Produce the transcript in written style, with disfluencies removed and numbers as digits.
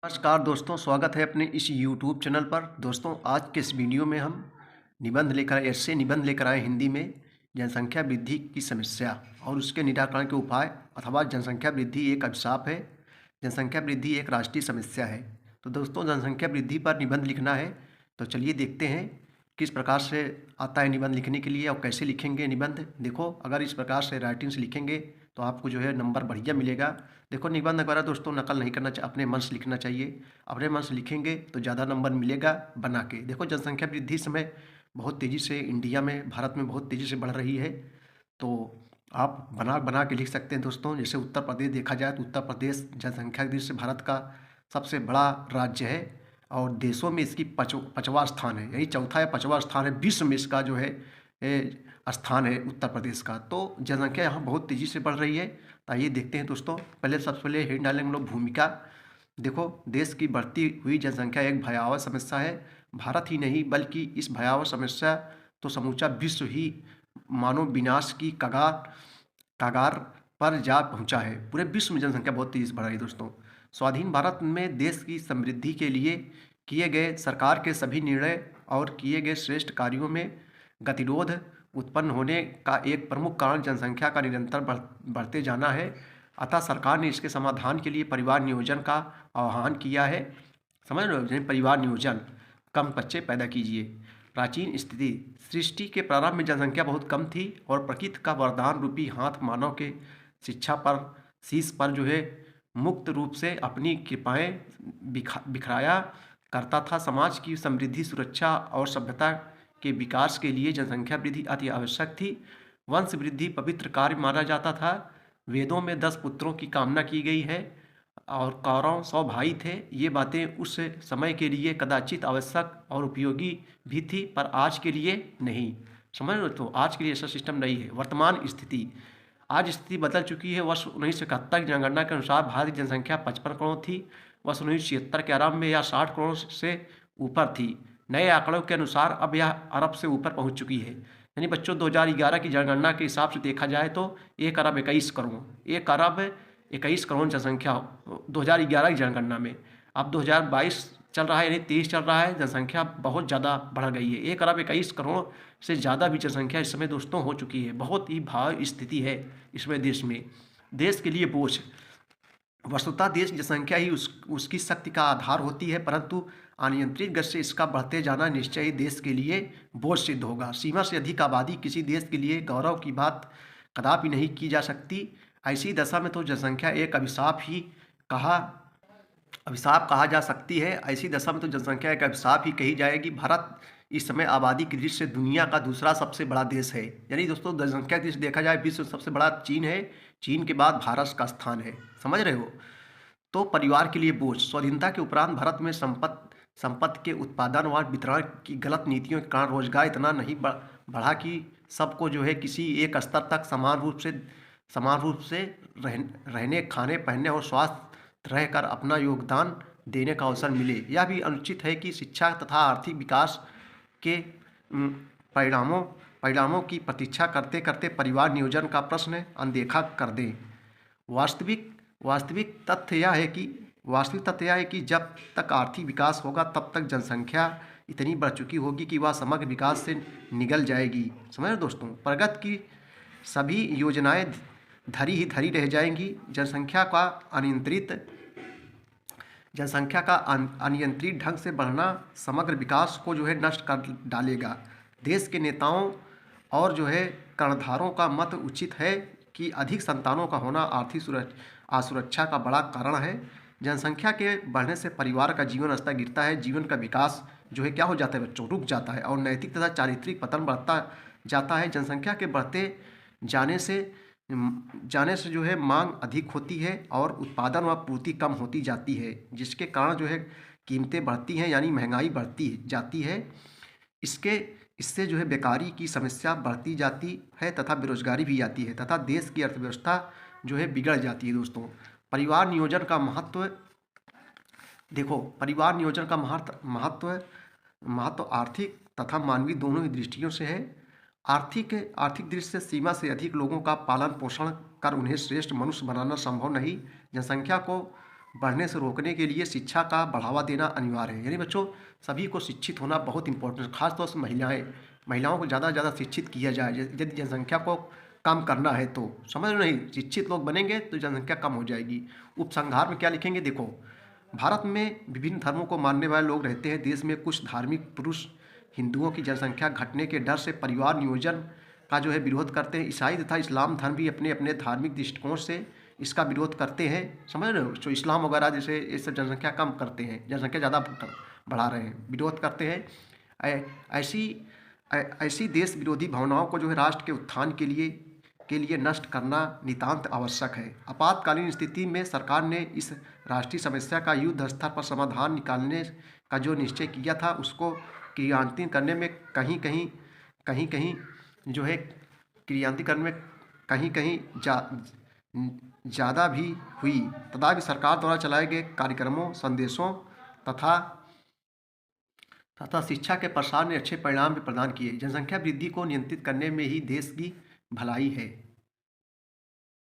नमस्कार दोस्तों, स्वागत है अपने इस YouTube चैनल पर। दोस्तों, आज के इस वीडियो में हम ऐसे निबंध लेकर आए हिंदी में जनसंख्या वृद्धि की समस्या और उसके निराकरण के उपाय अथवा जनसंख्या वृद्धि एक अभिशाप है, जनसंख्या वृद्धि एक राष्ट्रीय समस्या है। तो दोस्तों, जनसंख्या वृद्धि पर निबंध लिखना है, तो चलिए देखते हैं किस प्रकार से आता है निबंध लिखने के लिए और कैसे लिखेंगे निबंध। देखो, अगर इस प्रकार से राइटिंग से लिखेंगे तो आपको जो है नंबर बढ़िया मिलेगा। देखो, निबंध वगैरह दोस्तों नकल नहीं करना चाहिए, अपने मन से लिखना चाहिए। अपने मन से लिखेंगे तो ज़्यादा नंबर मिलेगा बना के। देखो, जनसंख्या वृद्धि इस समय बहुत तेज़ी से इंडिया में, भारत में बहुत तेज़ी से बढ़ रही है। तो आप बना बना के लिख सकते हैं दोस्तों। जैसे उत्तर प्रदेश देखा जाए तो उत्तर प्रदेश जनसंख्या दृष्टि से भारत का सबसे बड़ा राज्य है और देशों में इसकी पाँचवा स्थान है, यही चौथा या पाँचवा स्थान है। विश्व में इसका जो है स्थान है उत्तर प्रदेश का। तो जनसंख्या यहाँ बहुत तेज़ी से बढ़ रही है। तो आइए देखते हैं दोस्तों। सबसे पहले हेड डालेंगे हम लोग भूमिका। देखो, देश की बढ़ती हुई जनसंख्या एक भयावह समस्या है। भारत ही नहीं बल्कि इस भयावह समस्या तो समूचा विश्व ही मानव विनाश की कगार कगार पर जा पहुंचा है। पूरे विश्व में जनसंख्या बहुत तेजी से बढ़ रही है दोस्तों। स्वाधीन भारत में देश की समृद्धि के लिए किए गए सरकार के सभी निर्णय और किए गए श्रेष्ठ कार्यों में गतिरोध उत्पन्न होने का एक प्रमुख कारण जनसंख्या का निरंतर बढ़ते जाना है। अतः सरकार ने इसके समाधान के लिए परिवार नियोजन का आह्वान किया है। समझ रहे हो, परिवार नियोजन, कम बच्चे पैदा कीजिए। प्राचीन स्थिति, सृष्टि के प्रारंभ में जनसंख्या बहुत कम थी और प्रकृति का वरदान रूपी हाथ मानव के शिक्षा पर शीश पर जो है मुक्त रूप से अपनी कृपाएं बिखराया करता था। समाज की समृद्धि, सुरक्षा और सभ्यता के विकास के लिए जनसंख्या वृद्धि अति आवश्यक थी। वंश वृद्धि पवित्र कार्य माना जाता था। वेदों में 10 पुत्रों की कामना की गई है और कौरव 100 भाई थे। ये बातें उस समय के लिए कदाचित आवश्यक और उपयोगी भी थी, पर आज के लिए नहीं। समझ लो, तो आज के लिए ऐसा सिस्टम नहीं है। वर्तमान स्थिति, आज स्थिति बदल चुकी है। वर्ष 1971 की जनगणना के अनुसार भारत की जनसंख्या 55 करोड़ थी। वर्ष 1976 के आरंभ में यह 60 करोड़ से ऊपर थी। नए आंकड़ों के अनुसार अब यह अरब से ऊपर पहुंच चुकी है। यानी बच्चों, 2011 की जनगणना के हिसाब से देखा जाए तो 1 अरब 21 करोड़ जनसंख्या 2011 की जनगणना में। अब 2022 चल रहा है, यानी 23 चल रहा है, जनसंख्या बहुत ज़्यादा बढ़ गई है। 1 अरब 21 करोड़ से ज़्यादा भी जनसंख्या इस समय दोस्तों हो चुकी है। बहुत ही भयावह स्थिति है इसमें। देश में देश के लिए बोझ, वस्तुतः देश जनसंख्या ही उसकी शक्ति का आधार होती है, परंतु अनियंत्रित गति से इसका बढ़ते जाना निश्चय ही देश के लिए बोझ सिद्ध होगा। सीमा से अधिक आबादी किसी देश के लिए गौरव की बात कदापि नहीं की जा सकती। ऐसी दशा में तो जनसंख्या एक अभिशाप कहा जा सकती है। ऐसी दशा में तो जनसंख्या एक अभिशाप ही कही जाएगी। भारत इस समय आबादी की दृष्टि से दुनिया का दूसरा सबसे बड़ा देश है। यानी दोस्तों, जनसंख्या की दृष्टि देखा जाए विश्व सबसे बड़ा चीन है, चीन के बाद भारत का स्थान है। समझ रहे हो। तो परिवार के लिए बोझ, स्वाधीनता के उपरांत भारत में संपत्ति के उत्पादन व वितरण की गलत नीतियों के कारण रोजगार इतना नहीं बढ़ा कि सबको जो है किसी एक स्तर तक समान रूप से रहने, खाने, पहनने और स्वास्थ्य रहकर अपना योगदान देने का अवसर मिले। यह भी अनुचित है कि शिक्षा तथा आर्थिक विकास के परिणामों की प्रतीक्षा करते करते परिवार नियोजन का प्रश्न अनदेखा कर दें। वास्तविक तथ्य यह है कि जब तक आर्थिक विकास होगा तब तक जनसंख्या इतनी बढ़ चुकी होगी कि वह समग्र विकास से निगल जाएगी। समझ रहे दोस्तों, प्रगति की सभी योजनाएं धरी रह जाएंगी। जनसंख्या का अनियंत्रित ढंग से बढ़ना समग्र विकास को जो है नष्ट कर डालेगा। देश के नेताओं और जो है कर्णधारों का मत उचित है कि अधिक संतानों का होना आर्थिक असुरक्षा का बड़ा कारण है। जनसंख्या के बढ़ने से परिवार का जीवन स्तर गिरता है, जीवन का विकास जो है क्या हो जाता है बच्चों, रुक जाता है और नैतिक तथा चारित्रिक पतन बढ़ता जाता है। जनसंख्या के बढ़ते जाने से जो है मांग अधिक होती है और उत्पादन व पूर्ति कम होती जाती है, जिसके कारण जो है कीमतें बढ़ती हैं, यानी महंगाई बढ़ती जाती है। इससे जो है बेकारी की समस्या बढ़ती जाती है तथा बेरोजगारी भी आती है तथा देश की अर्थव्यवस्था जो है बिगड़ जाती है। दोस्तों, परिवार नियोजन का महत्व देखो, परिवार नियोजन का महत्व आर्थिक तथा मानवीय दोनों ही दृष्टियों से है। आर्थिक दृष्टि से सीमा से अधिक लोगों का पालन पोषण कर उन्हें श्रेष्ठ मनुष्य बनाना संभव नहीं। जनसंख्या को बढ़ने से रोकने के लिए शिक्षा का बढ़ावा देना अनिवार्य है। यानी बच्चों, सभी को शिक्षित होना बहुत इंपॉर्टेंट है, खासतौर से महिलाओं को ज़्यादा से ज़्यादा शिक्षित किया जाए। यदि जनसंख्या को कम करना है तो, समझ रहे हो नहीं, शिक्षित लोग बनेंगे तो जनसंख्या कम हो जाएगी। उपसंहार में क्या लिखेंगे, देखो, भारत में विभिन्न धर्मों को मानने वाले लोग रहते हैं। देश में कुछ धार्मिक पुरुष हिंदुओं की जनसंख्या घटने के डर से परिवार नियोजन का जो है विरोध करते हैं। ईसाई तथा इस्लाम धर्म भी अपने अपने धार्मिक दृष्टिकोण से इसका विरोध करते हैं। समझ रहे हो, जो इस्लाम वगैरह जैसे ये सब जनसंख्या कम करते हैं, जनसंख्या ज़्यादा बढ़ा रहे हैं, विरोध करते हैं। ऐसी ऐसी देश विरोधी भावनाओं को जो है राष्ट्र के उत्थान के लिए नष्ट करना नितांत आवश्यक है। आपातकालीन स्थिति में सरकार ने इस राष्ट्रीय समस्या का युद्ध स्तर पर समाधान निकालने का जो निश्चय किया था, उसको क्रियान्वित करने में कहीं कहीं जो है क्रियान्वित करने में कहीं कहीं ज़्यादा भी हुई। तथापि सरकार द्वारा चलाए गए कार्यक्रमों, संदेशों तथा शिक्षा के प्रसार ने अच्छे परिणाम भी प्रदान किए। जनसंख्या वृद्धि को नियंत्रित करने में ही देश की भलाई है।